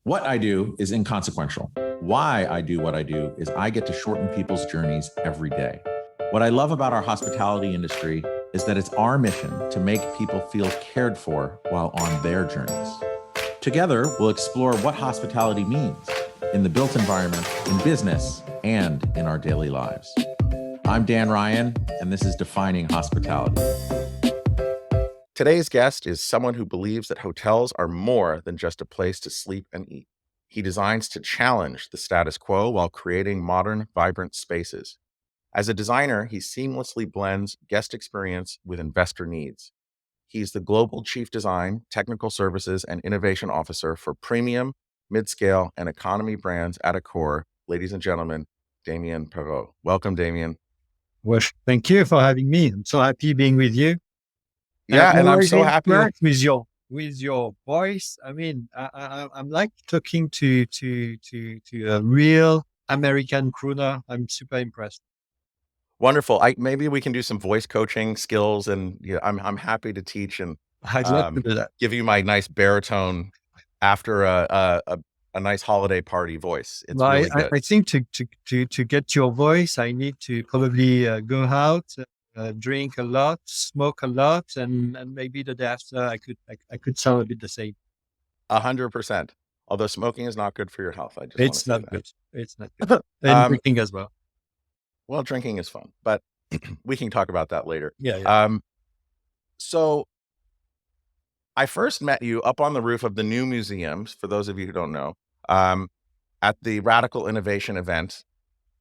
What I do is inconsequential. Why I do what I do is I get to shorten people's journeys every day. What I love about our hospitality industry is that it's our mission to make people feel cared for while on their journeys. Together, we'll explore what hospitality means in the built environment, in business, and in our daily lives. I'm Dan Ryan, and this is Defining Hospitality. Today's guest is someone who believes that hotels are more than just a place to sleep and eat. He designs to challenge the status quo while creating modern, vibrant spaces. As a designer, he seamlessly blends guest experience with investor needs. He's the Global Chief Design, Technical Services, and Innovation Officer for premium, midscale, and economy brands at Accor. Ladies and gentlemen, Damien Perrot. Welcome, Damien. Well, thank you for having me. I'm so happy being with you. Yeah, and I'm so happy with your voice. I mean, I'm like talking to a real American crooner. I'm super impressed. Wonderful. Maybe we can do some voice coaching skills, and I'm happy to teach and I'd love to do that. give you my nice baritone after a nice holiday party voice. It's really good. I think to get your voice, I need to probably go out, drink a lot, smoke a lot, and maybe the day after I could sound a bit the same. 100%. Although smoking is not good for your health. It's not good. It's not good. And drinking as well. Well, drinking is fun, but we can talk about that later. Yeah. So I first met you up on the roof of the new museums, for those of you who don't know, at the Radical Innovation event.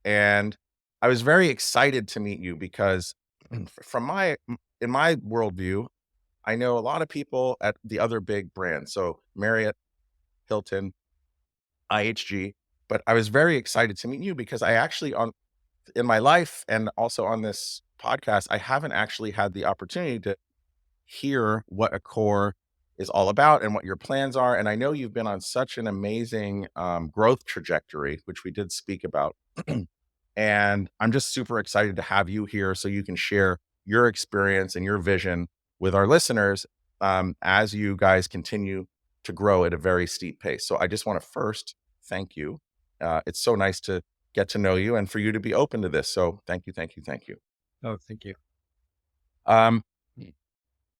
And I was very excited to meet you because in my worldview, I know a lot of people at the other big brands. So Marriott, Hilton, IHG, but I was very excited to meet you because I actually in my life and also on this podcast, I haven't actually had the opportunity to hear what Accor is all about and what your plans are. And I know you've been on such an amazing growth trajectory, which we did speak about. And I'm just super excited to have you here so you can share your experience and your vision with our listeners as you guys continue to grow at a very steep pace. So I just want to first thank you. It's so nice to get to know you and for you to be open to this. So thank you. Oh, thank you.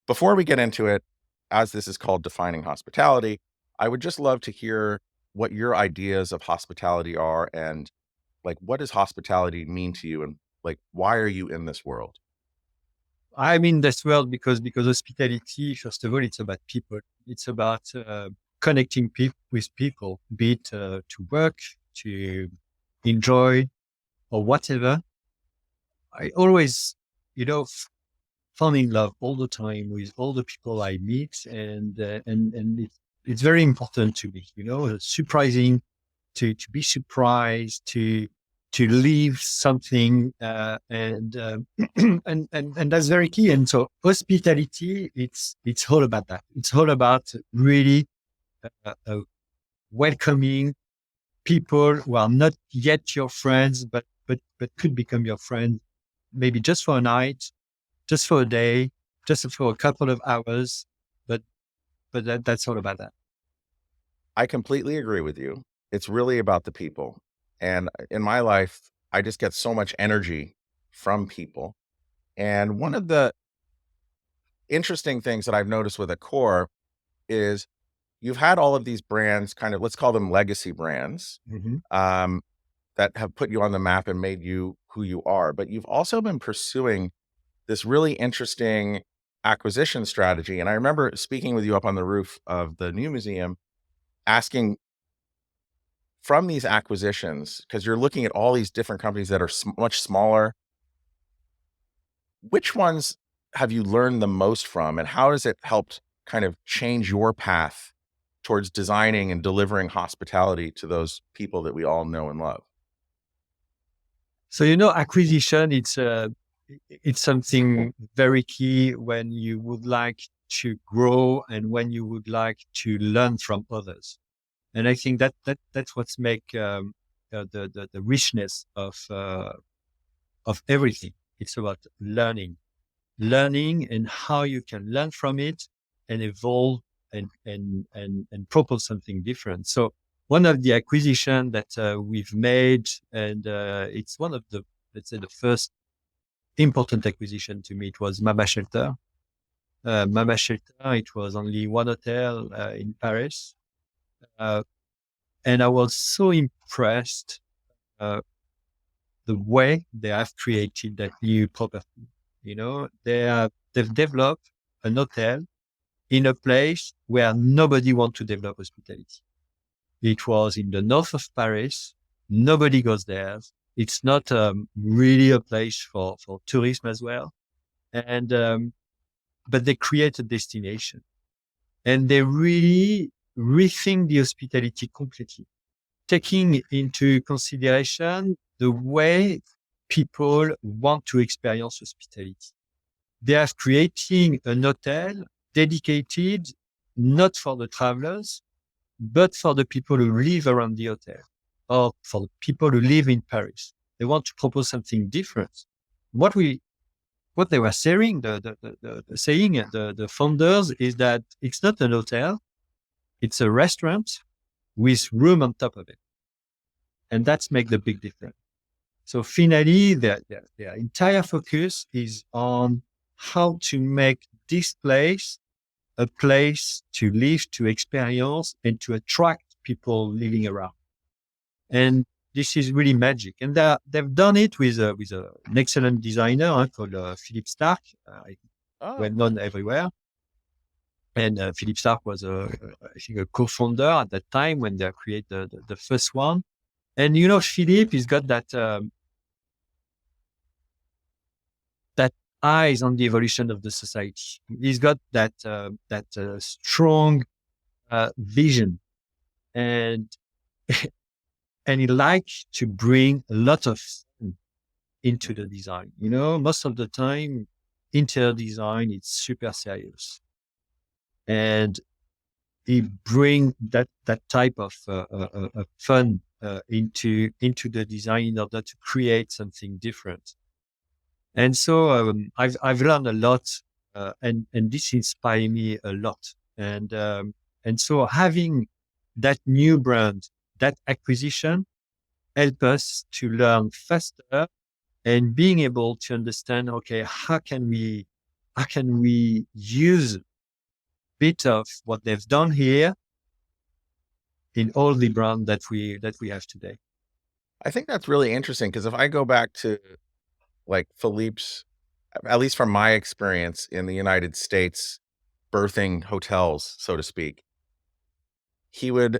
Before we get into it, as this is called Defining Hospitality, I would just love to hear what your ideas of hospitality are and like, what does hospitality mean to you? And like, why are you in this world? I'm in this world because hospitality, first of all, it's about people. It's about connecting with people, be it to work, to enjoy, or whatever. I always, fall in love all the time with all the people I meet, and it's very important to me. Surprising to be surprised, to leave something, and that's very key. And so hospitality, it's all about that. It's all about really welcoming people who are not yet your friends, but could become your friend, maybe just for a night, just for a day, just for a couple of hours. But that's all about that. I completely agree with you. It's really about the people. And in my life, I just get so much energy from people. And one of the interesting things that I've noticed with Accor is you've had all of these brands, kind of, let's call them legacy brands, that have put you on the map and made you who you are. But you've also been pursuing this really interesting acquisition strategy. And I remember speaking with you up on the roof of the new museum, asking from these acquisitions, because you're looking at all these different companies that are much smaller, which ones have you learned the most from, and how has it helped kind of change your path towards designing and delivering hospitality to those people that we all know and love? So, acquisition, it's something very key when you would like to grow and when you would like to learn from others. And I think that's what's make the richness of everything. It's about learning and how you can learn from it and evolve and propose something different. So one of the acquisition that we've made, and it's one of the, let's say, the first important acquisition to me. It was Mama Shelter. Mama Shelter, it was only one hotel in Paris. And I was so impressed the way they have created that new property. You know, they've developed an hotel in a place where nobody wants to develop hospitality. It was in the north of Paris. Nobody goes there. It's not really a place for tourism as well. And but they create a destination, and they really rethink the hospitality completely, taking into consideration the way people want to experience hospitality. They are creating an hotel dedicated not for the travelers, but for the people who live around the hotel, or for the people who live in Paris. They want to propose something different. What they were saying, the founders, is that it's not an hotel, it's a restaurant with room on top of it. And that's make the big difference. So finally, their entire focus is on how to make this place a place to live, to experience, and to attract people living around. And this is really magic. And they've done it with an excellent designer called Philippe Starck, well known everywhere. And Philippe Starck was, I think, a co-founder at that time when they created the first one. And, you know, Philippe, he's got that eyes on the evolution of the society. He's got that strong vision, and he likes to bring a lot of fun into the design. You know, most of the time, interior design, it's super serious, and he bring that type of fun into the design in order to create something different. And so I've learned a lot, and this inspired me a lot. And so having that new brand, that acquisition, help us to learn faster and being able to understand, okay, how can we use a bit of what they've done here in all the brand that we have today. I think that's really interesting, because if I go back to like Philippe's, at least from my experience in the United States, birthing hotels, so to speak, he would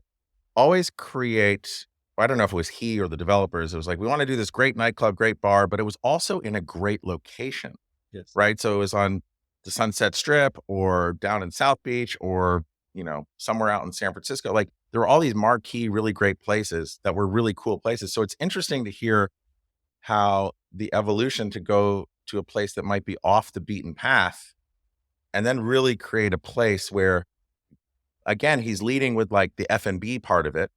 always create, I don't know if it was he or the developers, it was like, we want to do this great nightclub, great bar, but it was also in a great location. Yes. Right. So it was on the Sunset Strip or down in South Beach or, you know, somewhere out in San Francisco. Like there were all these marquee, really great places that were really cool places. So it's interesting to hear how the evolution to go to a place that might be off the beaten path and then really create a place where, again, he's leading with like the F&B part of it,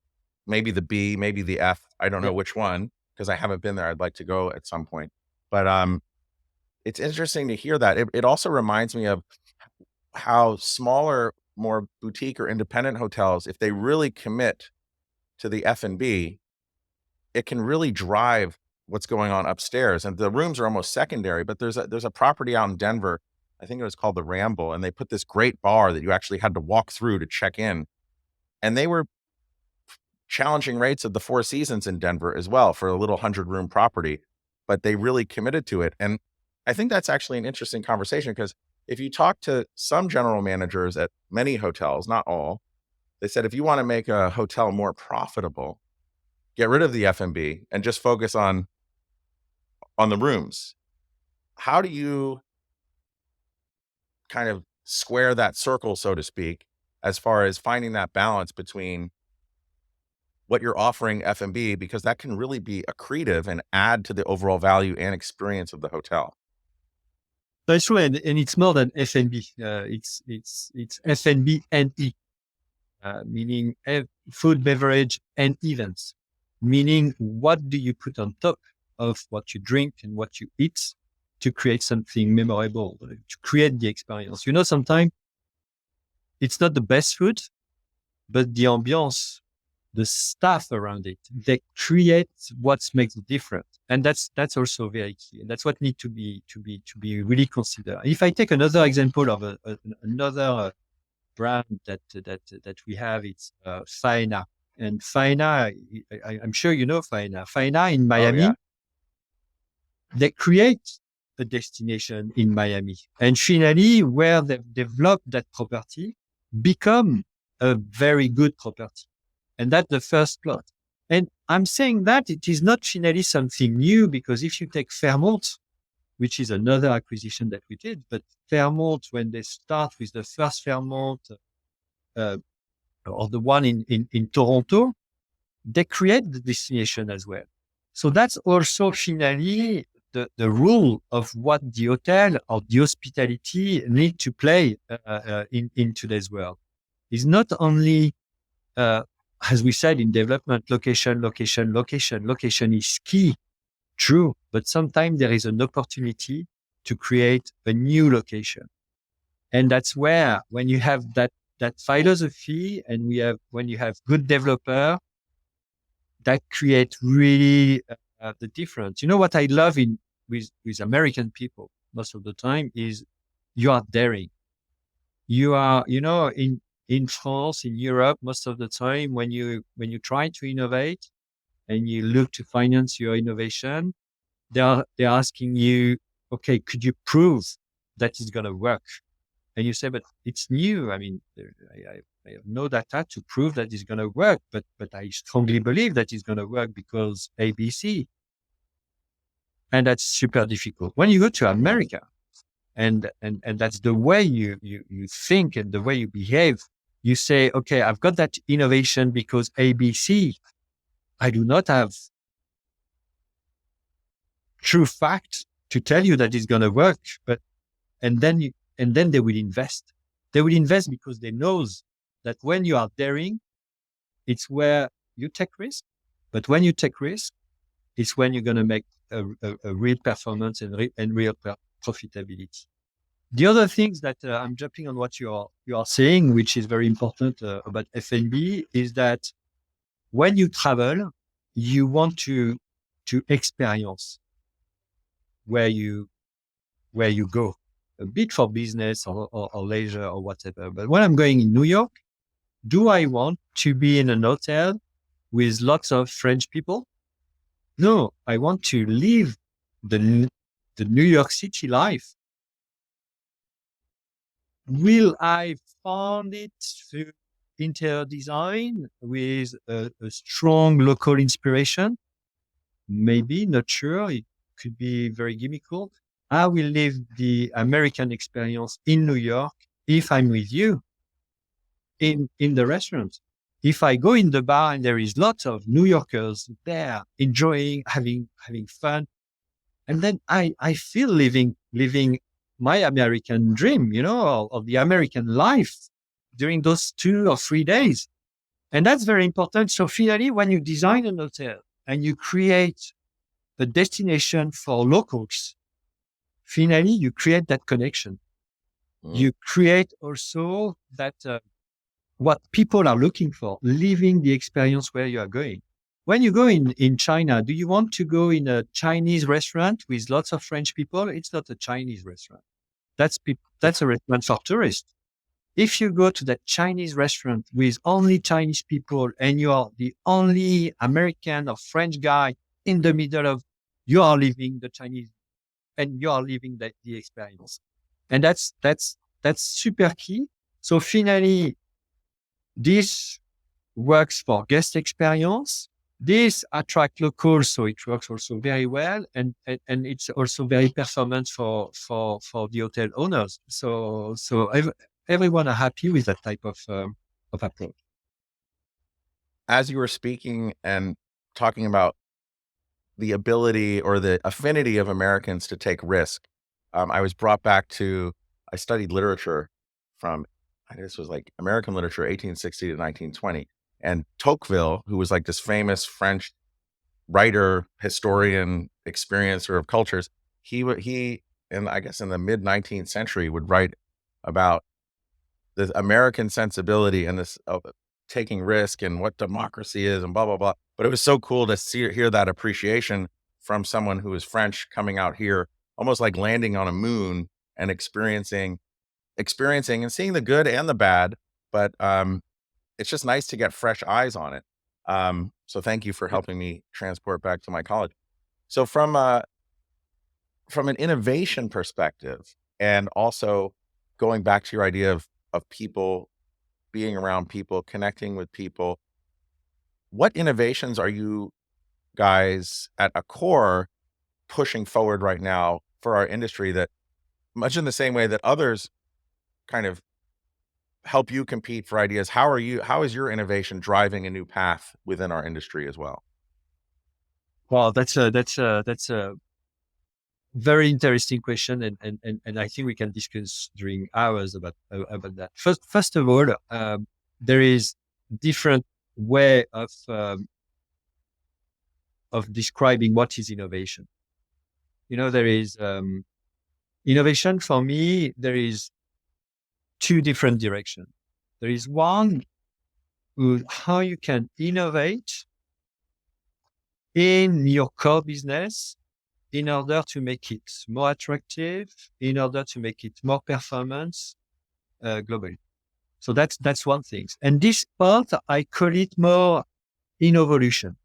maybe the B, maybe the F. I don't know which one, because I haven't been there. I'd like to go at some point. But it's interesting to hear that. It also reminds me of how smaller, more boutique or independent hotels, if they really commit to the F&B, it can really drive what's going on upstairs. And the rooms are almost secondary, but there's a property out in Denver, I think it was called the Ramble, and they put this great bar that you actually had to walk through to check in. And they were challenging rates of the Four Seasons in Denver as well for a little 100-room property, but they really committed to it. And I think that's actually an interesting conversation, because if you talk to some general managers at many hotels, not all, they said, if you want to make a hotel more profitable, get rid of the F&B and just focus on the rooms. How do you kind of square that circle, so to speak, as far as finding that balance between what you're offering F&B, because that can really be accretive and add to the overall value and experience of the hotel? That's true, and it's more than F&B. It's F&B and E, meaning food, beverage, and events. Meaning, what do you put on top of what you drink and what you eat to create something memorable, to create the experience? You know, sometimes it's not the best food, but the ambiance the staff around it. They create what makes the difference. And that's also very key. And that's what needs to be really considered. If I take another example of another brand that we have, it's Faena. And Faena, I'm sure you know Faena. Faena in Oh yeah. Miami, they create a destination in Miami. And finally, where they've developed that property, become a very good property. And that's the first plot. And I'm saying that it is not finally something new, because if you take Fairmont, which is another acquisition that we did, but Fairmont, when they start with the first Fairmont, or the one in Toronto, they create the destination as well. So that's also finally the rule of what the hotel or the hospitality need to play in today's world. Is not only, as we said in development, location is key, true, but sometimes there is an opportunity to create a new location. And that's where, when you have that philosophy, and when you have good developer, that creates really the difference. You know what I love with American people most of the time is you are daring. You are, in France, in Europe, most of the time when you try to innovate and you look to finance your innovation, they're asking you, okay, could you prove that it's going to work? And you say, but it's new. I mean, I have no data to prove that it's going to work, but I strongly believe that it's going to work because ABC. And that's super difficult. When you go to America, and that's the way you think and the way you behave, you say, okay, I've got that innovation because ABC. I do not have true fact to tell you that it's going to work, and then they will invest. They will invest because they know that when you are daring, it's where you take risk. But when you take risk, it's when you're going to make a real performance and real profitability. The other things that I'm jumping on what you are saying, which is very important about F&B, is that when you travel, you want to experience where you go, a bit for business or leisure or whatever. But when I'm going in New York, do I want to be in an hotel with lots of French people? No, I want to live the New York City life. Will I find it through interior design with a strong local inspiration? Maybe, not sure. It could be very gimmickal. I will live the American experience in New York if I'm with you in the restaurant. If I go in the bar and there is lots of New Yorkers there enjoying, having fun, and then I feel living my American dream, of the American life during those 2 or 3 days. And that's very important. So finally, when you design an hotel and you create a destination for locals, finally, you create that connection. You create also that what people are looking for, living the experience where you are going. When you go in China, do you want to go in a Chinese restaurant with lots of French people? It's not a Chinese restaurant. That's a restaurant for tourists. If you go to that Chinese restaurant with only Chinese people and you are the only American or French guy in the middle of, you are living the Chinese and you are living the experience. And that's super key. So finally, this works for guest experience. This attract locals, so it works also very well, and it's also very performant for the hotel owners. So everyone are happy with that type of approach. As you were speaking and talking about the ability or the affinity of Americans to take risk, I was brought back to, I studied literature from, this was like American literature, 1860 to 1920. And Tocqueville, who was like this famous French writer, historian, experiencer of cultures, he, and I guess in the mid 19th century, would write about the American sensibility and this taking risk and what democracy is and blah, blah, blah. But it was so cool to hear that appreciation from someone who is French coming out here, almost like landing on a moon and experiencing and seeing the good and the bad. But it's just nice to get fresh eyes on it. So thank you for helping me transport back to my college. So from an innovation perspective, and also going back to your idea of people, being around people, connecting with people, what innovations are you guys at Accor pushing forward right now for our industry, that much in the same way that others kind of help you compete for ideas, how is your innovation driving a new path within our industry as well? Well, that's a very interesting question, and I think we can discuss during hours about that. First of all, there is different way of describing what is innovation. There is innovation for me. There is two different directions. There is one, how you can innovate in your core business in order to make it more attractive, in order to make it more performance globally. So that's one thing. And this part, I call it more innovolution.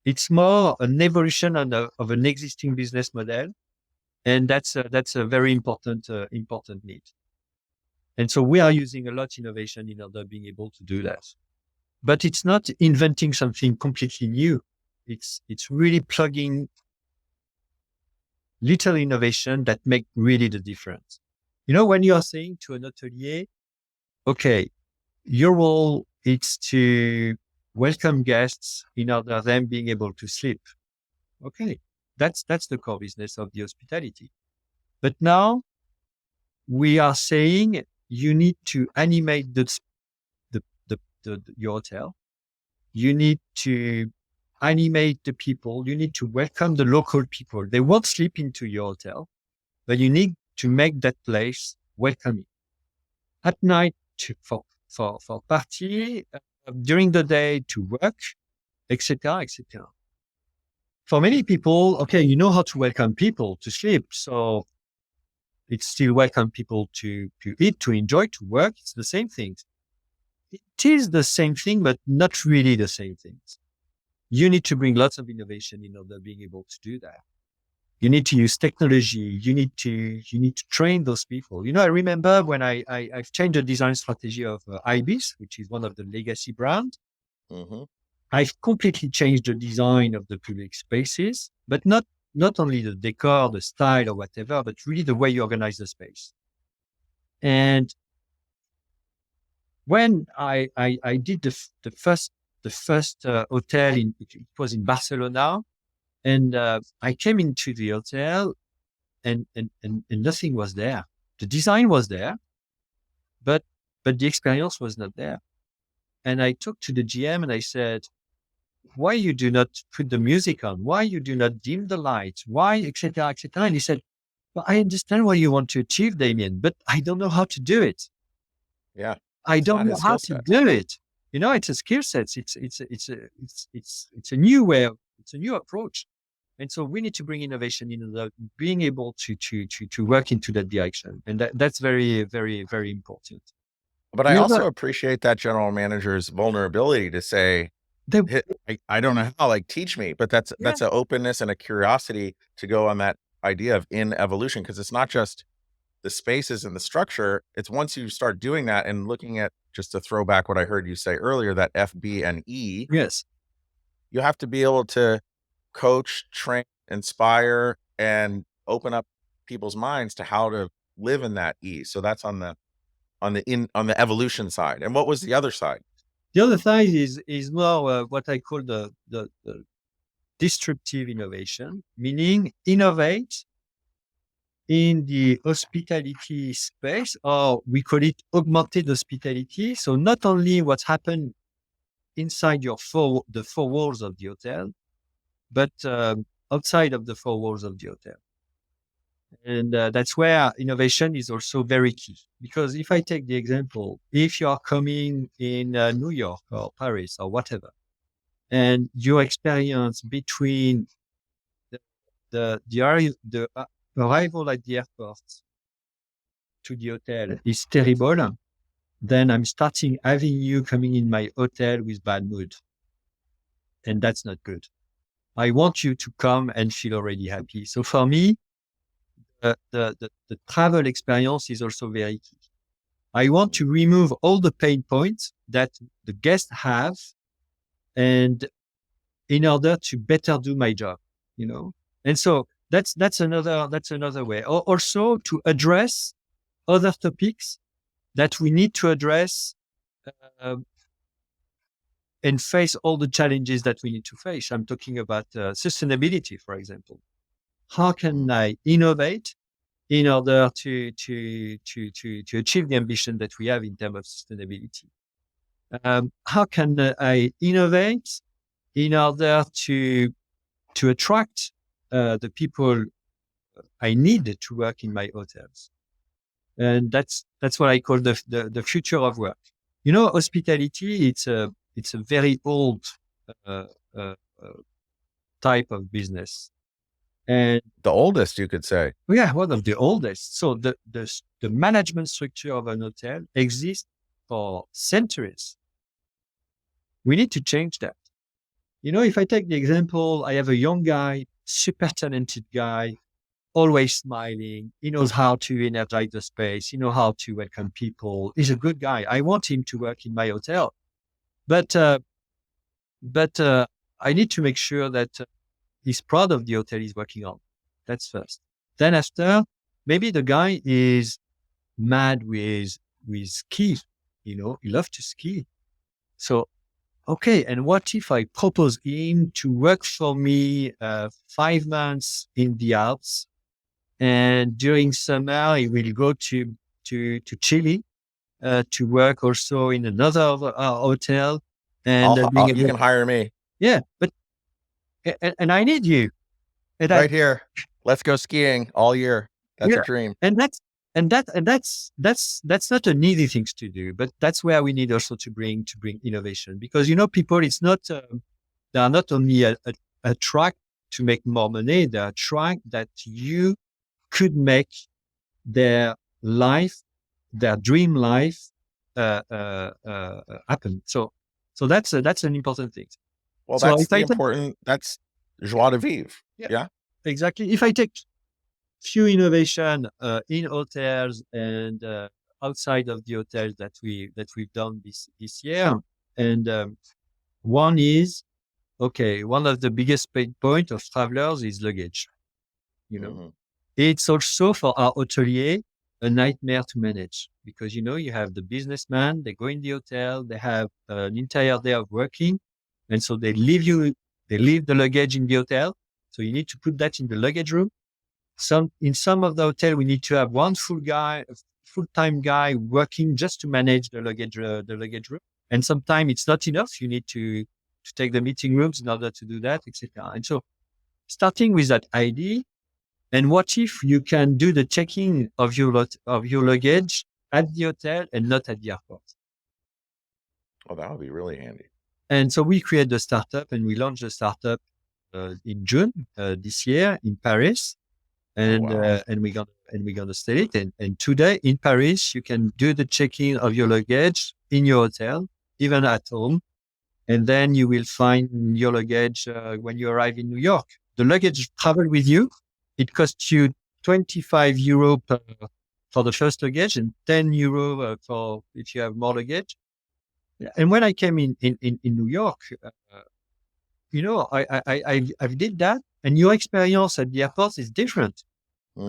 It's more an evolution of an existing business model, and that's a very important need. And so we are using a lot innovation in order being able to do that. But it's not inventing something completely new. It's really plugging little innovation that make really the difference. When you are saying to an hotelier, okay, your role is to welcome guests in order them being able to sleep. Okay, that's the core business of the hospitality. But now we are saying you need to animate your hotel. You need to animate the people. You need to welcome the local people. They won't sleep into your hotel, but you need to make that place welcoming. At night for party, during the day to work, etc., etc. For many people, okay, you know how to welcome people to sleep, so it's still welcome people to eat, to enjoy, to work. It's the same thing. It is the same thing, but not really the same things. You need to bring lots of innovation in order being able to do that. You need to use technology. You need to train those people. I remember when I've changed the design strategy of Ibis, which is one of the legacy brands. Mm-hmm. I've completely changed the design of the public spaces, but not only the decor, the style or whatever, but really the way you organize the space. And when I did the first hotel it was in Barcelona, and I came into the hotel and nothing was there. The design was there, but the experience was not there. And I talked to the GM and I said, why you do not put the music on? Why you do not dim the lights? Why, etc., etc. And he said, well, I understand what you want to achieve, Damien, but I don't know how to do it. Yeah. I don't know how to do it. It's a skill set. It's a new way. It's a new approach. And so we need to bring innovation in being able to work into that direction. And that's very, very, very important. But I also appreciate that general manager's vulnerability to say, I don't know how, teach me, but that's an openness and a curiosity to go on that idea of in evolution. Cause it's not just the spaces and the structure. It's once you start doing that and looking at, just to throw back what I heard you say earlier, that FB and E, yes, you have to be able to coach, train, inspire, and open up people's minds to how to live in that E. So that's on the evolution side. And what was the other side? The other side is more what I call the disruptive innovation, meaning innovate in the hospitality space, or we call it augmented hospitality. So not only what's happened inside the four walls of the hotel, but outside of the four walls of the hotel. And that's where innovation is also very key. Because if I take the example, if you are coming in New York or Paris or whatever, and your experience between the arrival at the airport to the hotel is terrible, then I'm starting having you coming in my hotel with bad mood. And that's not good. I want you to come and feel already happy. So for me, the travel experience is also very key. I want to remove all the pain points that the guests have, and in order to better do my job, And so that's another way. Also to address other topics that we need to address uh, and face all the challenges that we need to face. I'm talking about sustainability, for example. How can I innovate in order to achieve the ambition that we have in terms of sustainability? How can I innovate in order to attract the people I need to work in my hotels? And that's what I call the future of work. Hospitality, it's a very old uh, uh, type of business. And The oldest, you could say. yeah, one of the oldest. So the management structure of an hotel exists for centuries. We need to change that. If I take the example, I have a young guy, super talented guy, always smiling. He knows how to energize the space. He knows how to welcome people. He's a good guy. I want him to work in my hotel, but I need to make sure that he's proud of the hotel he's working on. That's first. Then after, maybe the guy is mad with ski. He loves to ski. So, okay. And what if I propose him to work for me 5 months in the Alps, and during summer he will go to Chile to work also in another hotel, and You can hire me. Yeah, but and I need you. And right here. Let's go skiing all year. That's a dream. And that's not an easy thing to do, but that's where we need also to bring innovation, because people, it's not they are not only a track to make more money, they are a track that you could make their life, their dream life happen. So that's an important thing. Well, that's important. That's joie de vivre. Yeah, exactly. If I take few innovation in hotels and outside of the hotels that we've done this year, and one is, one of the biggest pain point of travelers is luggage. It's also for our hotelier a nightmare to manage, because you have the businessman, they go in the hotel, they have an entire day of working, and so they leave the luggage in the hotel. So you need to put that in the luggage room. In some of the hotel, we need to have one full-time guy working just to manage the luggage room. And sometimes it's not enough. You need to take the meeting rooms in order to do that, etc. And so, starting with that idea, and what if you can do the checking of your luggage at the hotel and not at the airport? Oh, that would be really handy. And so we create the startup, and we launched the startup in June this year in Paris. And we're gonna sell it. And today in Paris, you can do the check-in of your luggage in your hotel, even at home. And then you will find your luggage when you arrive in New York. The luggage travel with you. It costs you 25 euro for the first luggage, and 10 euro for if you have more luggage. And when I came in New York, I did that. And your experience at the airport is different.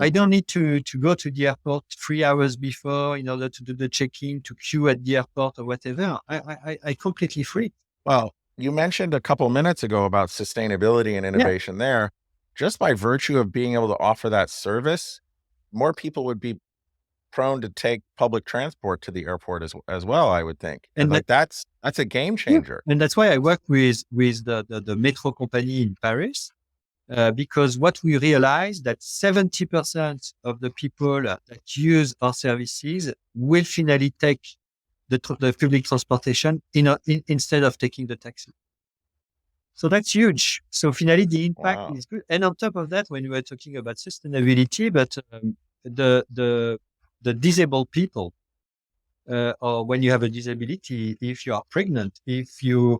I don't need to go to the airport 3 hours before in order to do the check-in, to queue at the airport or whatever. I completely free. Well, you mentioned a couple minutes ago about sustainability and innovation there. Just by virtue of being able to offer that service, more people would be prone to take public transport to the airport as well, I would think. And that's a game changer. And that's why I work with the metro company in Paris. because what we realize that 70% of the people that use our services will finally take the public transportation instead of taking the taxi. So that's huge. So finally, the impact Wow. is good. And on top of that, when we were talking about sustainability, but the disabled people, or when you have a disability, if you are pregnant, if you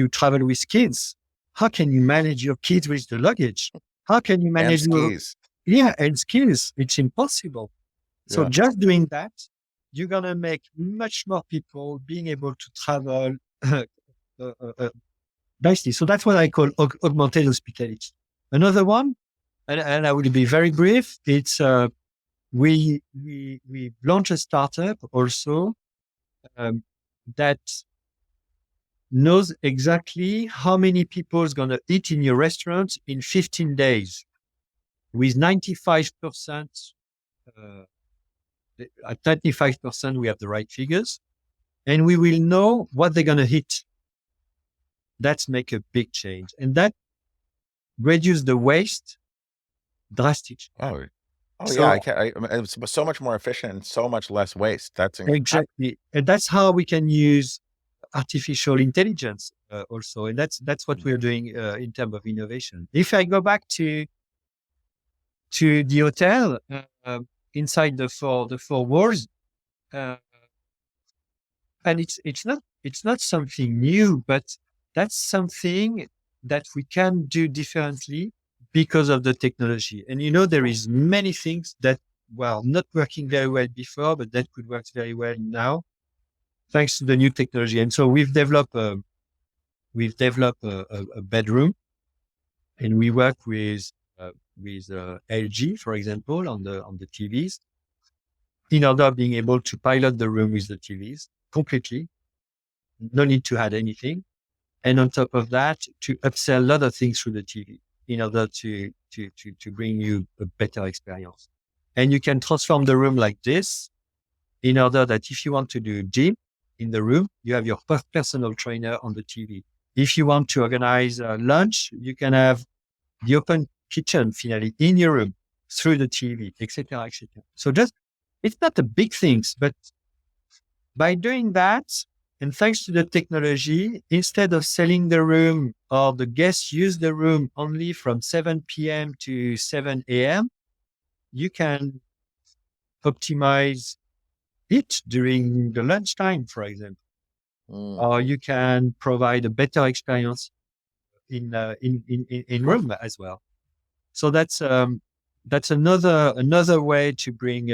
travel with kids, how can you manage your kids with the luggage? How can you And manage skis. and skills? It's impossible. So Yeah. just doing that, you're gonna make much more people being able to travel nicely. So that's what I call augmented hospitality. Another one, and I will be very brief. It's we launched a startup also that knows exactly how many people is going to eat in your restaurant in 15 days with 95%. At 95%, we have the right figures and we will know what they're going to eat. That's make a big change. And that reduce the waste drastically. Oh, oh yeah. So I mean, it's so much more efficient and so much less waste. exactly. And that's how we can use artificial intelligence also. And that's what we're doing in terms of innovation. If I go back to the hotel inside the four walls, uh, and it's not something new, but that's something that we can do differently because of the technology. And there is many things that not working very well before, but that could work very well now, thanks to the new technology. And so we've developed a bedroom, and we work with LG, for example, on the TVs, in order of being able to pilot the room with the TVs completely, no need to add anything, and on top of that, to upsell a lot of things through the TV in order to bring you a better experience. And you can transform the room like this, in order that if you want to do gym in the room, you have your personal trainer on the TV. If you want to organize lunch, you can have the open kitchen finally in your room through the TV, etc., etc. So it's not the big things, but by doing that, and thanks to the technology, instead of selling the room or the guests use the room only from 7 p.m. to 7 a.m., you can optimize it during the lunchtime, for example, or you can provide a better experience in room as well. So that's another way to bring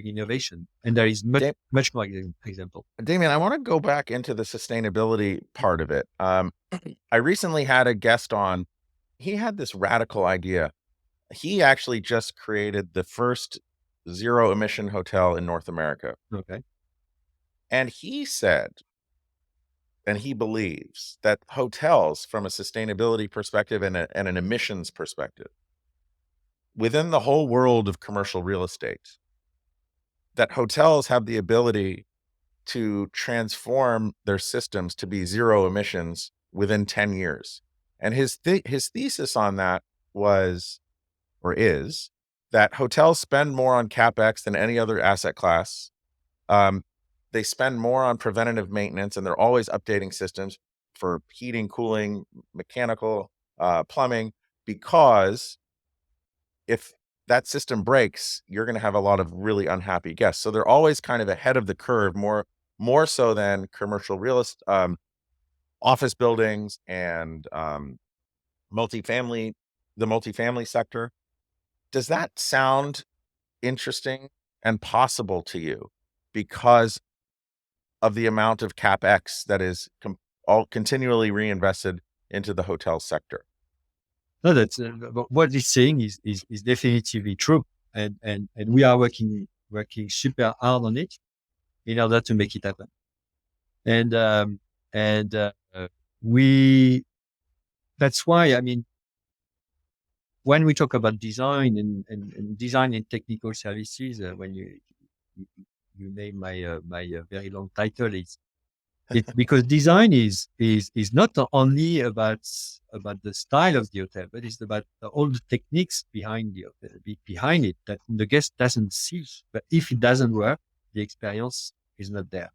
innovation, and there is much more example. Damien, I want to go back into the sustainability part of it. I recently had a guest on. He had this radical idea. He actually just created the first zero emission hotel in North America. Okay. And he said, and he believes that hotels, from a sustainability perspective and an emissions perspective, within the whole world of commercial real estate, that hotels have the ability to transform their systems to be zero emissions within 10 years. And his thesis on that was, or is, that hotels spend more on CapEx than any other asset class. They spend more on preventative maintenance, and they're always updating systems for heating, cooling, mechanical, plumbing, because if that system breaks, you're going to have a lot of really unhappy guests. So they're always kind of ahead of the curve, more so than commercial real estate, office buildings, and multifamily, the multifamily sector. Does that sound interesting and possible to you because of the amount of CapEx that is all continually reinvested into the hotel sector? No, that's what he's saying is definitively true, and we are working super hard on it in order to make it happen. And we that's why, I mean, when we talk about design and design and technical services, when you name my very long title, It's because design is not only about the style of the hotel, but it's about all the techniques behind the hotel, behind it that the guest doesn't see. But if it doesn't work, the experience is not there.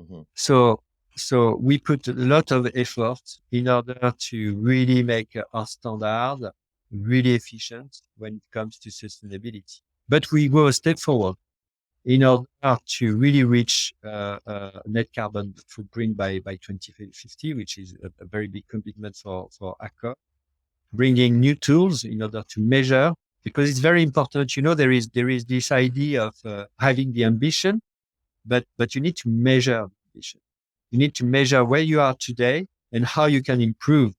Mhm. So we put a lot of effort in order to really make our standard really efficient when it comes to sustainability. But we go a step forward in order to really reach net carbon footprint by 2050, which is a very big commitment for Accor, bringing new tools in order to measure, because it's very important. There is this idea of having the ambition, but you need to measure ambition. You need to measure where you are today and how you can improve.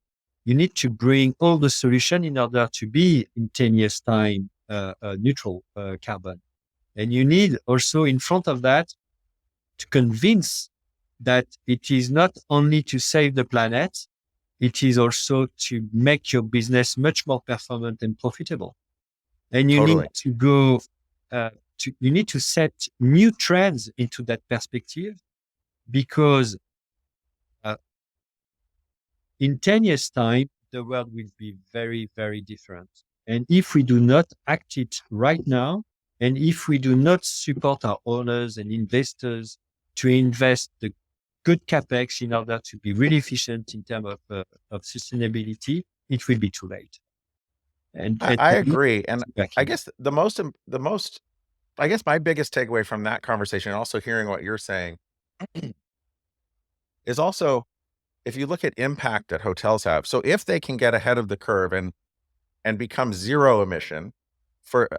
You need to bring all the solution in order to be in 10 years time neutral carbon. And you need also in front of that to convince that it is not only to save the planet, it is also to make your business much more performant and profitable. And you Totally. need to go, you need to set new trends into that perspective, because in 10 years time, the world will be very, very different. And if we do not act it right now, and if we do not support our owners and investors to invest the good capex in order to be really efficient in terms of sustainability, it will be too late. And I agree, and I exactly. guess I guess my biggest takeaway from that conversation, and also hearing what you're saying, is also if you look at impact that hotels have. So if they can get ahead of the curve and become zero emission for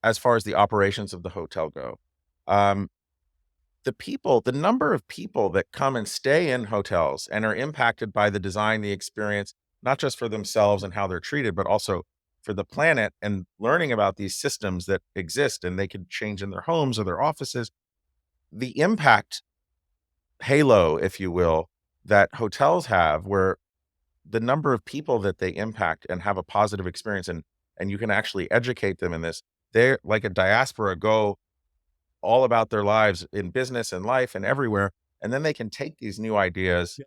as far as the operations of the hotel go, um, the number of people that come and stay in hotels and are impacted by the design, the experience, not just for themselves and how they're treated, but also for the planet and learning about these systems that exist and they can change in their homes or their offices. The impact halo, if you will, that hotels have, where the number of people that they impact and have a positive experience and you can actually educate them in this. They're like a diaspora go all about their lives in business and life and everywhere. And then they can take these new ideas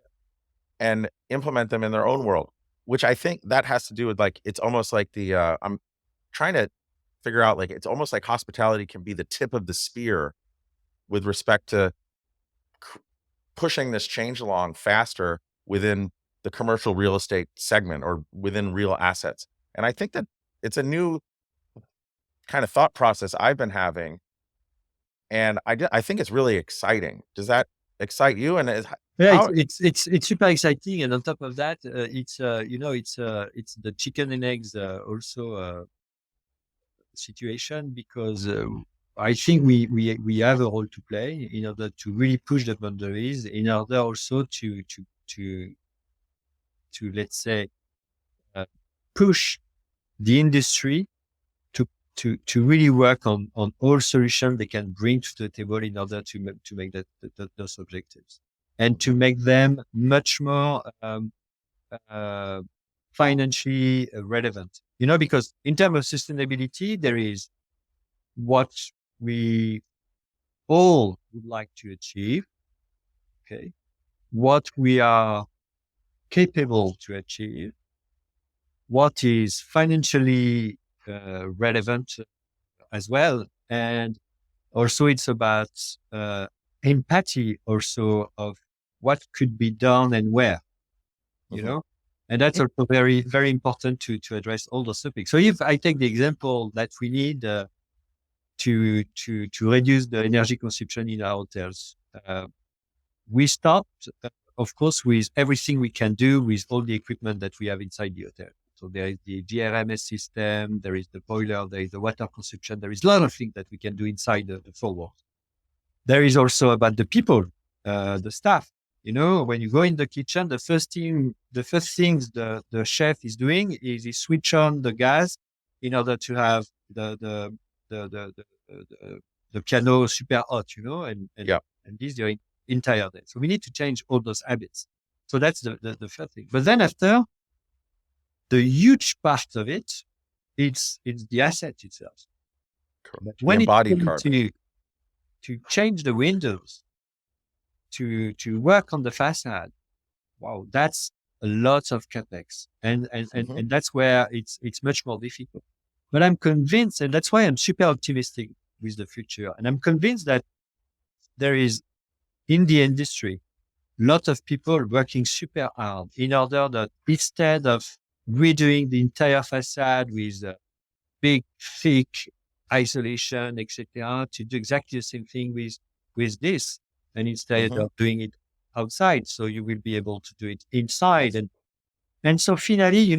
and implement them in their own world, which I think that has to do with like, it's almost like I'm trying to figure out, like, it's almost like hospitality can be the tip of the spear with respect to pushing this change along faster within the commercial real estate segment or within real assets. And I think that it's a new kind of thought process I've been having, and I think it's really exciting. Does that excite you? And Yeah, how it's super exciting, and on top of that, it's it's the chicken and eggs also situation, because I think we have a role to play in order to really push the boundaries, in order also to let's say push the industry to really work on all solutions they can bring to the table in order to make those objectives, and to make them much more uh, financially relevant. Because in terms of sustainability, there is what we all would like to achieve, okay, what we are capable to achieve, what is financially relevant as well. And also it's about empathy also of what could be done and where, you Mhm. know, and that's also very, very important to address all those topics. So if I take the example that we need to reduce the energy consumption in our hotels, we start, of course, with everything we can do with all the equipment that we have inside the hotel. So there is the GRMS system, there is the boiler, there is the water consumption, there is a lot of things that we can do inside the four walls. There is also about the people, the staff. When you go in the kitchen, the first things the chef is doing is he switch on the gas in order to have the piano super hot, Yeah. and this during entire day. So we need to change all those habits. So that's the first thing. But then after, the huge part of it, it's the asset itself. But The when it's embodied going carbon. to change the windows, to work on the facade. Wow, that's a lot of capex, Hmm. and that's where it's much more difficult. But I'm convinced, and that's why I'm super optimistic with the future. And I'm convinced that there is in the industry a lot of people working super hard in order that instead of redoing the entire facade with big, thick isolation, etc., to do exactly the same thing with this, and instead Hmm. of doing it outside, so you will be able to do it inside. And so finally,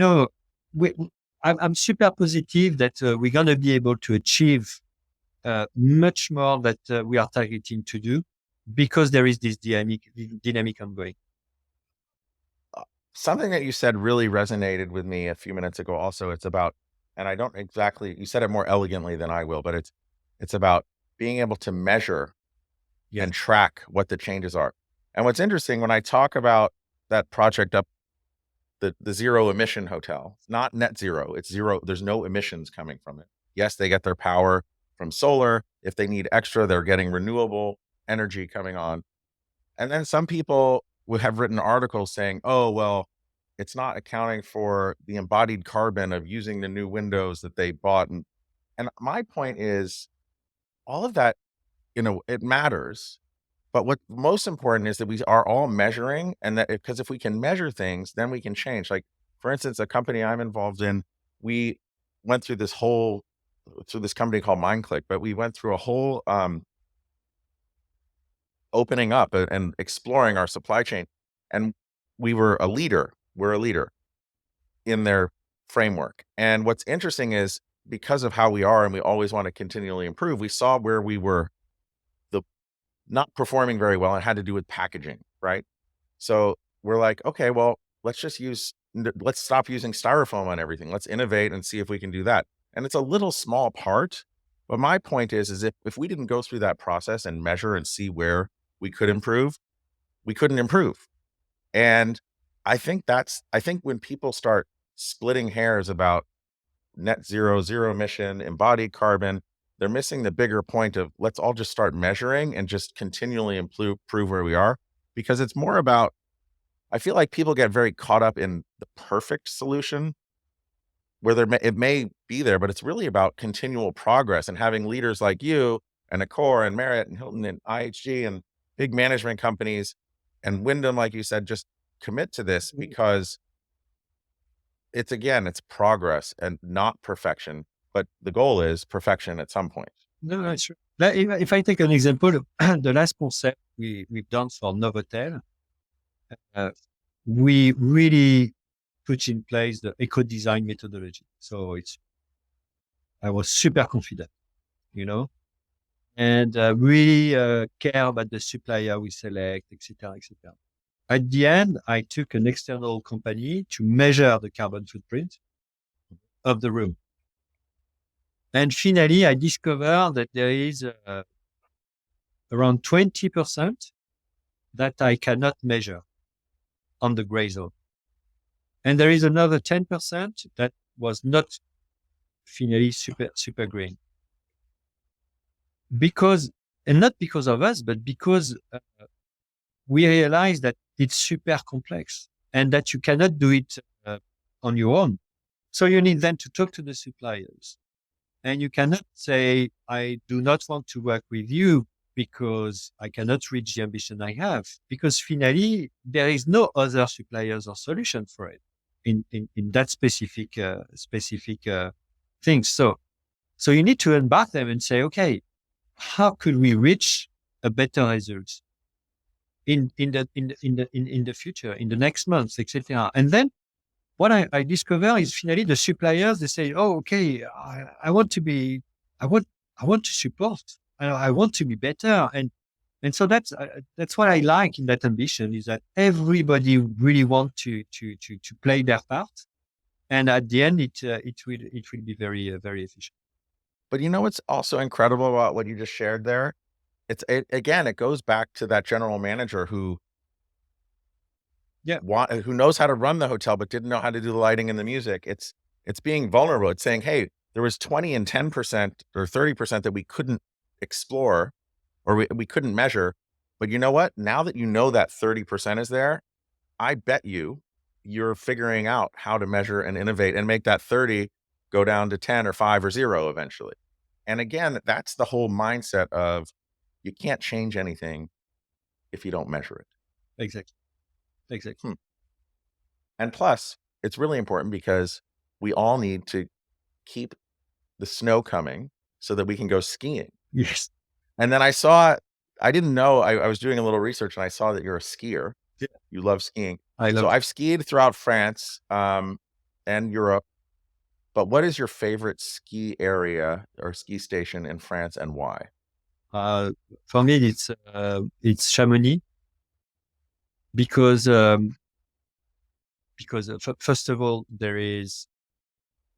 we, I'm super positive that we're going to be able to achieve much more that we are targeting to do because there is this dynamic ongoing. Something that you said really resonated with me a few minutes ago also. It's about, and I don't exactly, you said it more elegantly than I will, but it's about being able to measure Yeah. and track what the changes are. And what's interesting when I talk about that project up the zero emission hotel, it's not net zero, it's zero. There's no emissions coming from it. Yes, they get their power from solar. If they need extra, they're getting renewable energy coming on. And then some people would have written articles saying, "Oh, well, it's not accounting for the embodied carbon of using the new windows that they bought." And my point is all of that, it matters. But what's most important is that we are all measuring, and that because if we can measure things, then we can change. Like, for instance, a company I'm involved in, we went through this company called MindClick, but we went through a whole opening up and exploring our supply chain. And we're a leader in their framework. And what's interesting is because of how we are and we always want to continually improve, we saw where we were the not performing very well and had to do with packaging, right? So we're like, okay, well, let's stop using styrofoam on everything. Let's innovate and see if we can do that. And it's a little small part, but my point is if we didn't go through that process and measure and see where we could improve, we couldn't improve. And I think when people start splitting hairs about net zero, zero emission, embodied carbon, they're missing the bigger point of let's all just start measuring and just continually improve where we are, because it's more about, I feel like people get very caught up in the perfect solution where it may be there, but it's really about continual progress and having leaders like you and Accor and Marriott and Hilton and IHG and big management companies and Wyndham, like you said, just commit to this because it's progress and not perfection, but the goal is perfection at some point. No, no, sure. If I take an example, the last concept we've done for Novotel, uh, we really put in place the eco design methodology. So I was super confident, you know, and really care about the supplier we select, etc., etc. At the end, I took an external company to measure the carbon footprint of the room. And finally, I discovered that there is around 20% that I cannot measure on the gray zone. And there is another 10% that was not finally super green. Because, and not because of us, but because we realized that it's super complex and that you cannot do it on your own. So you need then to talk to the suppliers. And you cannot say, I do not want to work with you because I cannot reach the ambition I have. Because finally, there is no other suppliers or solution for it in that specific thing. So you need to embark them and say, okay, how could we reach a better result in the future, in the next months, etc. And then what I discover is finally the suppliers, they say, oh, okay, I want to be, I want, I want to support, I want to be better. And so that's what I like in that ambition is that everybody really want to play their part. And at the end, it will be very efficient. But you know what's also incredible about what you just shared there? Again, it goes back to that general manager Yeah. who knows how to run the hotel, but didn't know how to do the lighting and the music. It's being vulnerable. It's saying, hey, there was 20 and 10% or 30% that we couldn't explore or we couldn't measure. But you know what? Now that you know that 30% is there, I bet you're figuring out how to measure and innovate and make that 30 go down to 10 or 5 or 0 eventually. And again, that's the whole mindset of you can't change anything if you don't measure it. Exactly. Exactly. Hmm. And plus, it's really important because we all need to keep the snow coming so that we can go skiing. Yes. And then I didn't know, I was doing a little research and I saw that you're a skier. Yeah. You love skiing. I So love. I've skied throughout France and Europe, but what is your favorite ski area or ski station in France and why? Uh, for me, it's Chamonix because first of all there is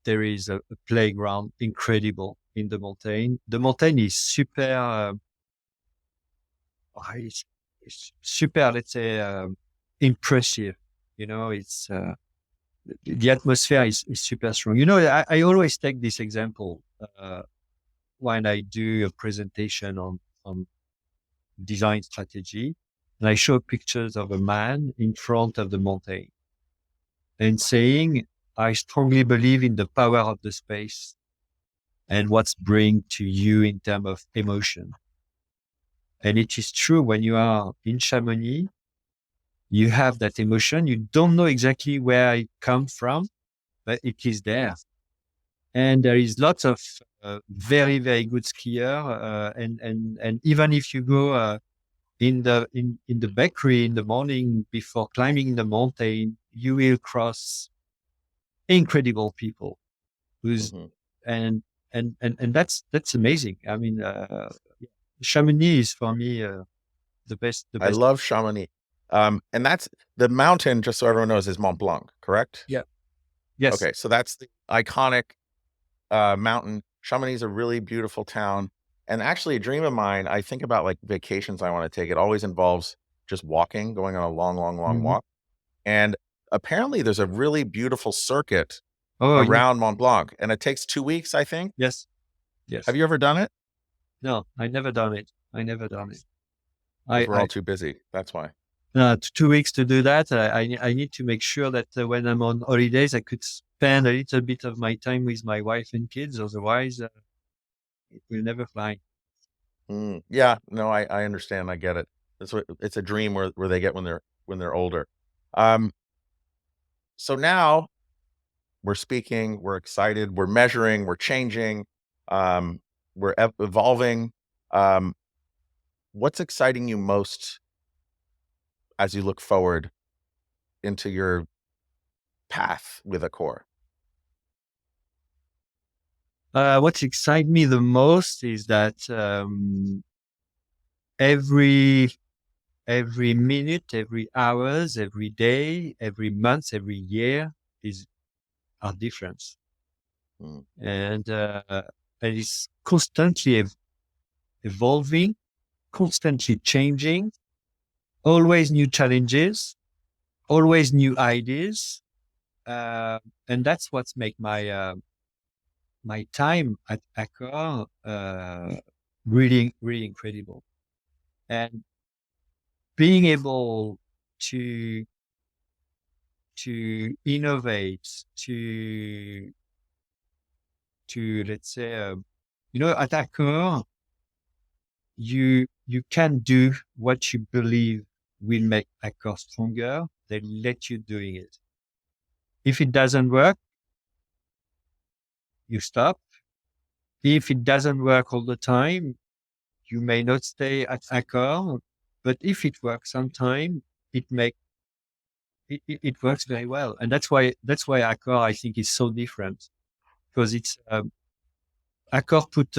a playground incredible in the mountain. The mountain is super. It's super. Let's say impressive. You know, it's the atmosphere is super strong. You know, I always take this example when I do a presentation on design strategy, and I show pictures of a man in front of the mountain and saying, I strongly believe in the power of the space and what's bring to you in terms of emotion. And it is true when you are in Chamonix, you have that emotion. You don't know exactly where it comes from, but it is there. And there is lots of very, very good skier. And even if you go in the bakery in the morning before climbing the mountain, you will cross incredible people who's Mhm. and and that's amazing. I mean, Chamonix is for me the best. The I best. love Chamonix. And that's the mountain, just so everyone knows, is Mont Blanc, correct? Yeah. Yes. Okay, so that's the iconic mountain. Chamonix is a really beautiful town. And actually, a dream of mine, I think about like vacations I want to take. It always involves just walking, going on a long, long, long Mhm. walk. And apparently, there's a really beautiful circuit Oh yeah. around Mont Blanc, and it takes 2 weeks, I think. Yes. Have Yes. you ever done it? No, I never done it. I never done it. Because we're all I too busy. That's why. 2 weeks to do that. I need to make sure that when I'm on holidays, I could spend a little bit of my time with my wife and kids. Otherwise, it will never fly. Yeah, no, I understand. I get it. That's what it's a dream where they get when they're older. Um, so now we're speaking, we're excited, we're measuring, we're changing, um, we're evolving. Um, what's exciting you most as you look forward into your path with Accor? What excites me the most is that every every minute, every hours, every day, every month, every year is are different, Mm, and it's constantly evolving, constantly changing, always new challenges, always new ideas, uh, and that's what's make my time at Accor really really incredible. And being able to innovate, to let's say, at Accor, you can do what you believe will make Accor stronger. They let you doing it. If it doesn't work, you stop. If it doesn't work all the time, you may not stay at Accor. But if it works sometime, it make it works very well, and that's why Accor I think is so different because it's Accor put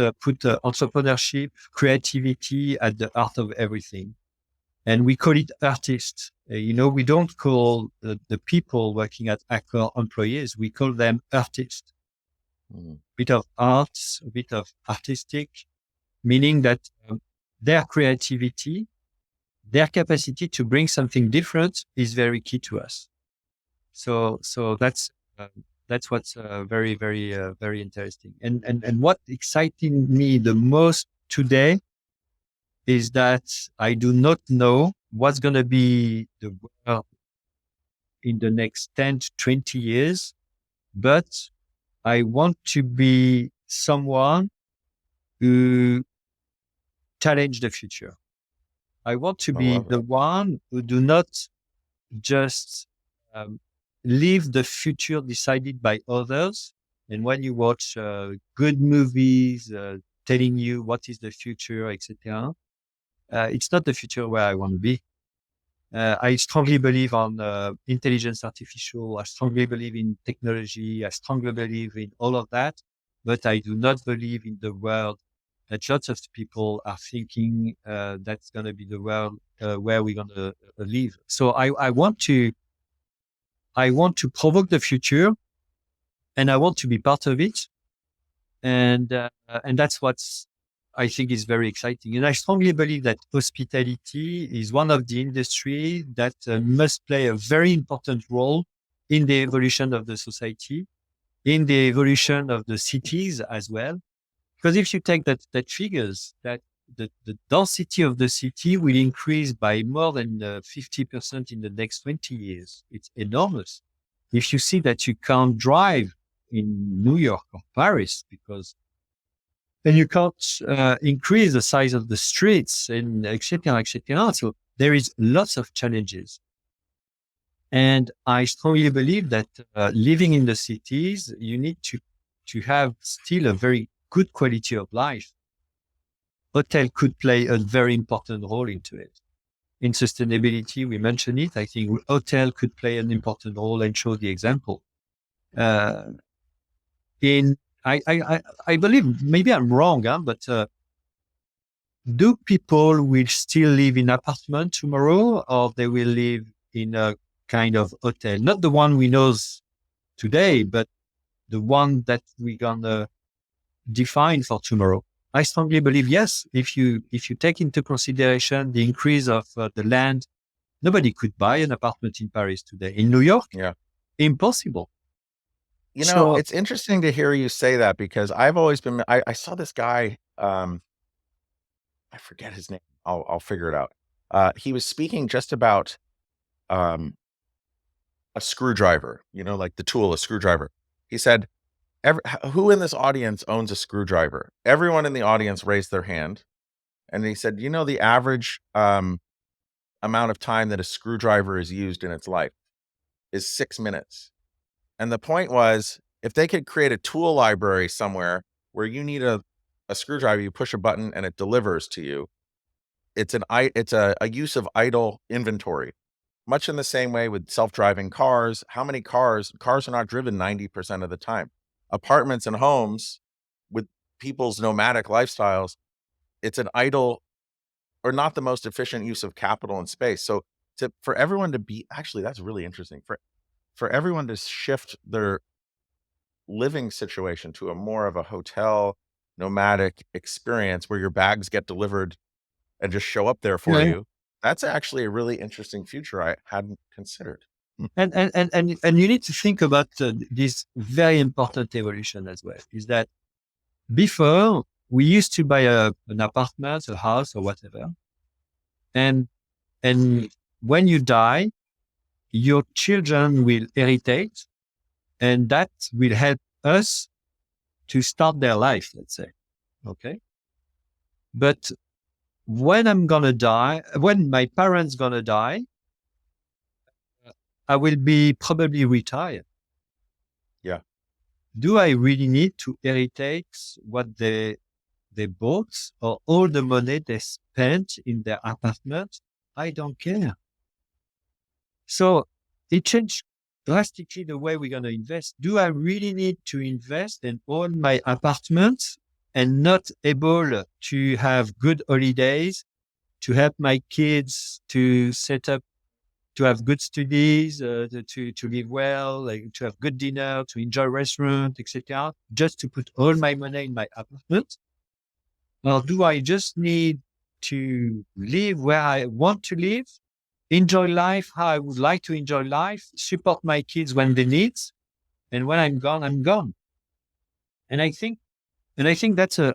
entrepreneurship, creativity at the heart of everything, and we call it artists. We don't call the people working at Accor employees. We call them artists. mm, Bit of arts, a bit of artistic, meaning that their creativity, their capacity to bring something different is very key to us. So that's what's very very interesting. And what exciting me the most today is that I do not know what's going to be the world in the next 10 to 20 years, but I want to be someone who challenge the future. I want to I be love the it. one who do not just um, leave the future decided by others. And when you watch good movies telling you what is the future, etc., it's not the future where I want to be. I strongly believe on intelligence artificial. I strongly believe in technology. I strongly believe in all of that, but I do not believe in the world that lots of people are thinking that's going to be the world where we're going to live. So I want to provoke the future, and I want to be part of it, and that's what's I think is very exciting. And I strongly believe that hospitality is one of the industry that must play a very important role in the evolution of the society, in the evolution of the cities as well. Because if you take that figures that the density of the city will increase by more than 50% in the next 20 years. It's enormous. If you see that you can't drive in New York or Paris because and you can't increase the size of the streets and et cetera, et cetera. So there is lots of challenges. And I strongly believe that living in the cities, you need to have still a very good quality of life. Hotel could play a very important role into it. In sustainability, we mentioned it. I think hotel could play an important role and show the example. Uh, in I believe maybe I'm wrong, but do people will still live in apartment tomorrow, or they will live in a kind of hotel? Not the one we know today, but the one that we're gonna define for tomorrow. I strongly believe yes. If you take into consideration the increase of the land, nobody could buy an apartment in Paris today. In New York, Yeah. impossible. You know, So it's interesting to hear you say that because I've always been I saw this guy, I forget his name. I'll figure it out. He was speaking just about um a screwdriver, you know, like the tool, a screwdriver. He said, who in this audience owns a screwdriver? Everyone in the audience raised their hand. And he said, you know, the average amount of time that a screwdriver is used in its life is 6 minutes. And the point was, if they could create a tool library somewhere where you need a screwdriver, you push a button and it delivers to you. It's a use of idle inventory. Much in the same way with self-driving cars. How many cars are not driven 90% of the time. Apartments and homes with people's nomadic lifestyles, it's an idle or not the most efficient use of capital and space. So for everyone to be actually that's really interesting. For everyone to shift their living situation to a more of a hotel nomadic experience where your bags get delivered and just show up there for yeah, you. That's actually a really interesting future I hadn't considered. Hmm. and you need to think about this very important evolution as well. Is that before we used to buy an apartment, a house, or whatever, and and when you die, your children will inherit, and that will help us to start their life. Let's say, okay. But when I'm gonna die, when my parents gonna die, I will be probably retired. Yeah. Do I really need to inherit what they bought or all the money they spent in their apartment? I don't care. So it changed drastically the way we're going to invest. Do I really need to invest in all my apartments and not able to have good holidays, to help my kids to set up, to have good studies, to live well, like, to have good dinner, to enjoy restaurant, etc., just to put all my money in my apartment? Or do I just need to live where I want to live, enjoy life how I would like to enjoy life, support my kids when they need, and when I'm gone, I'm gone. And I think And I think that's a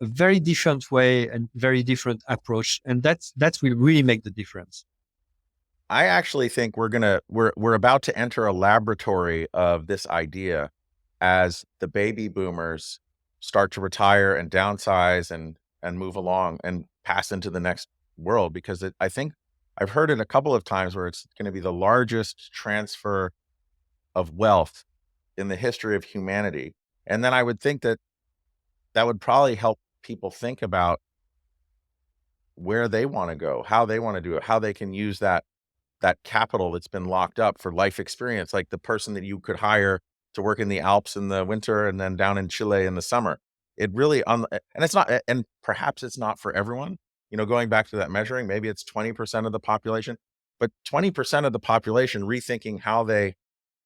very different way and very different approach. And that's will really make the difference. I actually think we're about to enter a laboratory of this idea as the baby boomers start to retire and downsize and move along and pass into the next world, because I think I've heard it a couple of times where it's going to be the largest transfer of wealth in the history of humanity. And then I would think that that would probably help people think about where they want to go, how they want to do it, how they can use that capital that's been locked up for life experience, like the person that you could hire to work in the Alps in the winter and then down in Chile in the summer. It really, and it's not, and perhaps it's not for everyone. You know, going back to that measuring, maybe it's 20% of the population, but 20% of the population rethinking how they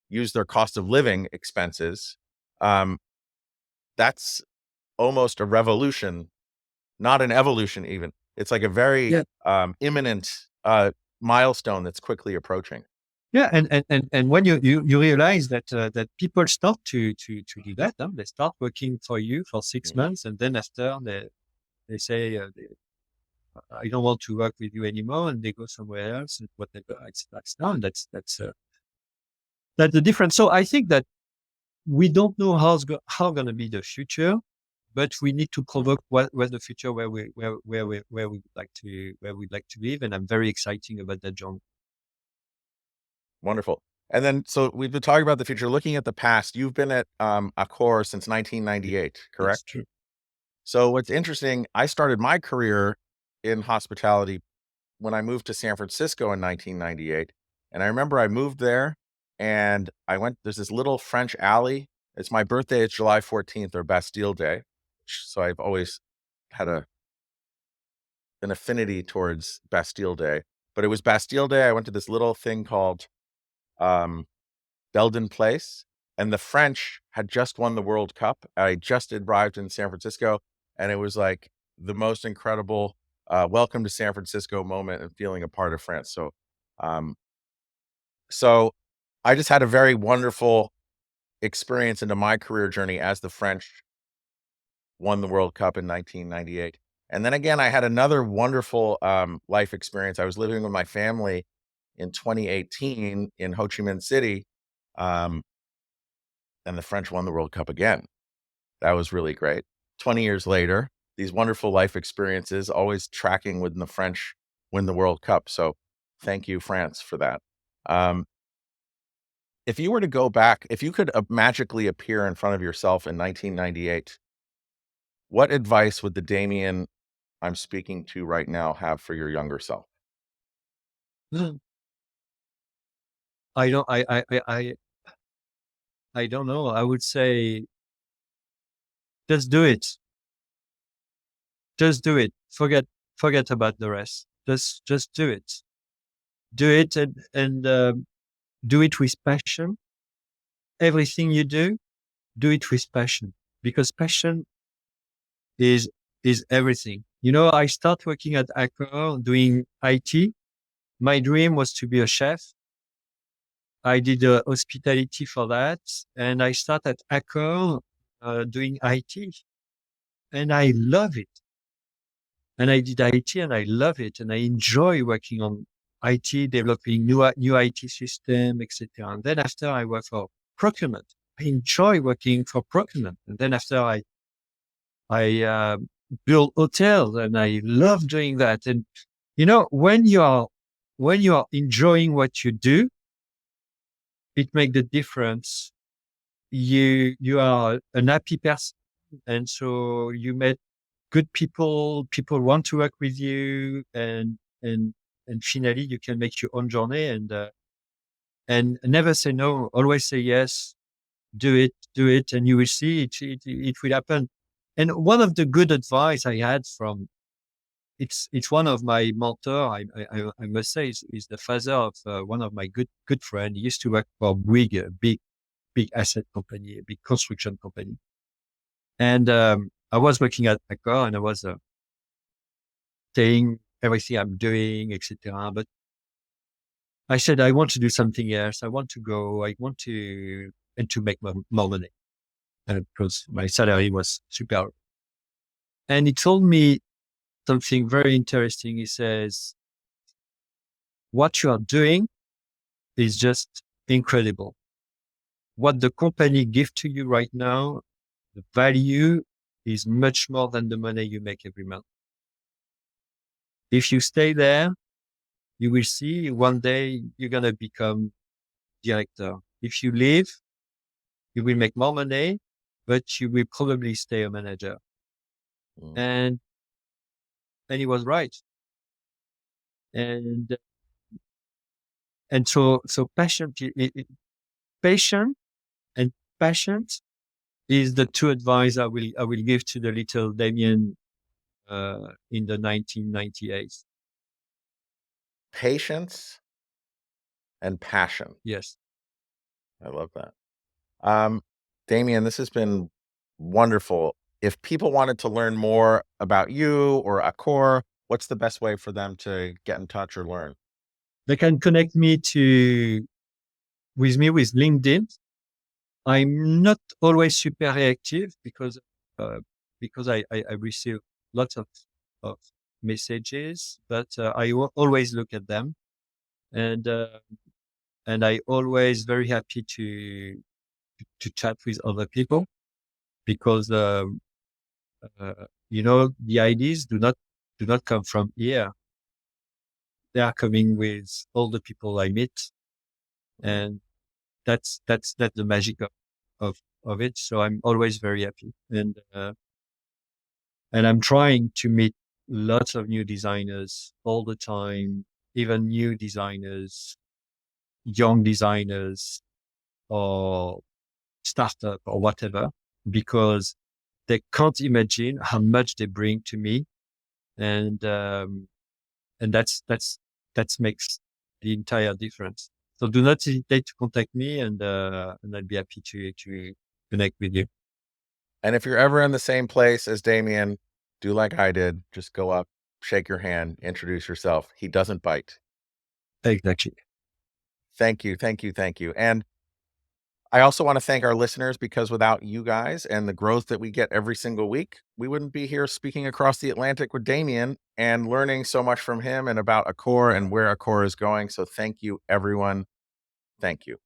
use their cost of living expenses. Um, that's almost a revolution, not an evolution even. It's like a very Yeah. imminent milestone that's quickly approaching. Yeah. And when you realize that, that people start to do that, they start working for you for 6 months. And then after they say, I don't want to work with you anymore. And they go somewhere else and whatever. That's done. That's the difference. So I think that we don't know how going to be the future, but we need to provoke what's the future where we'd like to live. And I'm very excited about that, John. Wonderful. And then, so we've been talking about the future, looking at the past. You've been at Accor since 1998, That's correct? true. So what's interesting, I started my career in hospitality when I moved to San Francisco in 1998. And I remember I moved there and there's this little French alley. It's my birthday. It's July 14th, or Bastille Day. So I've always had an affinity towards Bastille Day, but it was Bastille Day. I went to this little thing called um, Belden Place, and the French had just won the World Cup. I just arrived in San Francisco, and it was like the most incredible welcome to San Francisco moment and feeling a part of France. Um, so I just had a very wonderful experience into my career journey as the French won the World Cup in 1998. And then again, I had another wonderful life experience. I was living with my family in 2018 in Ho Chi Minh City. Um, and the French won the World Cup again. That was really great. 20 years later, these wonderful life experiences, always tracking when the French win the World Cup. So thank you, France, for that. Um, if you were to go back, if you could magically appear in front of yourself in 1998, what advice would the Damien I'm speaking to right now have for your younger self? I don't, I don't know. I would say, just do it. Just do it. Forget about the rest. Just do it. Do it and do it with passion. Everything you do it with passion, because passion is, is everything. You know, I start working at Accor doing IT. My dream was to be a chef. I did hospitality for that, and I started at Accor doing IT, and I love it. And I did IT, and I love it, and I enjoy working on IT, developing new IT system, etc. And then after I work for procurement, I enjoy working for procurement. And then after I build hotels, and I love doing that. And you know, when you are enjoying what you do, it makes the difference. You are an happy person, and so you met good people. People want to work with you, and finally you can make your own journey, and never say no. Always say yes. Do it, and you will see it will happen. And one of the good advice I had from, it's one of my mentor. I must say is the father of one of my good friend. He used to work for big asset company, a big construction company. And I was working at Accor, and I was saying everything I'm doing, etc. But I said, I want to do something else. I want to go. I want to, and to make more money. because my salary was super. And he told me something very interesting. He says, what you are doing is just incredible. What the company gives to you right now, the value is much more than the money you make every month. If you stay there, you will see one day you're going to become director. If you leave, you will make more money, but you will probably stay a manager. Mm. And he was right. And so passion, patient and patient is the two advice I will give to the little Damien in the 1998. Patience and passion. Yes. I love that. Damien, this has been wonderful. If people wanted to learn more about you or Accor, what's the best way for them to get in touch or learn? They can connect me with LinkedIn. I'm not always super reactive because I receive lots of messages, but I always look at them, and I always very happy to chat with other people because the ideas do not come from here. They are coming with all the people I meet, Mm. and that's the magic of it. So I'm always very happy, and I'm trying to meet lots of new designers all the time, even new designers, young designers, or startup or whatever, because they can't imagine how much they bring to me, and that makes the entire difference. So do not hesitate to contact me, and I'll be happy to connect with you. And if you're ever in the same place as Damien, do like I did. Just go up, shake your hand, introduce yourself. He doesn't bite. Exactly. Thank you. Thank you. Thank you. And I also want to thank our listeners because without you guys and the growth that we get every single week, we wouldn't be here speaking across the Atlantic with Damien and learning so much from him and about Accor and where Accor is going. So thank you, everyone. Thank you.